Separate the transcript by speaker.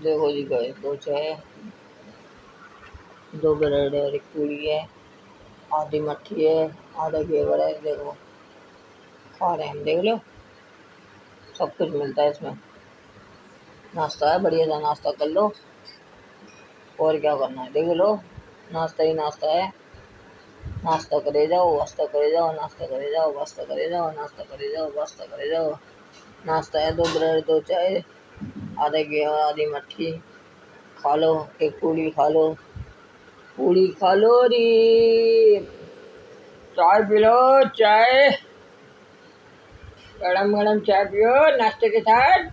Speaker 1: देखो जी गए दो चाय, दो ब्रेड है और एक पूरी है, आधी मट्ठी है, आधा घेवर है। देखो खा रहे हैं हम, देख लो सब कुछ मिलता है इसमें। नाश्ता है, बढ़िया सा नाश्ता कर लो। और क्या करना है, देख लो नाश्ता ही नाश्ता है। नाश्ता करे जाओ, वास्ता करे जाओ, नाश्ता करे जाओ, वास्ता करे जाओ, नाश्ता करे जाओ, वास्ता करे जाओ। नाश्ता है दो ब्रेड दो चाय, आधा घेवर आधी मट्ठी। खा लो, एक पूरी खा लो, पूरी खा लो री। चाय पी लो, चाय गरम गरम चाय पियो नाश्ते के साथ।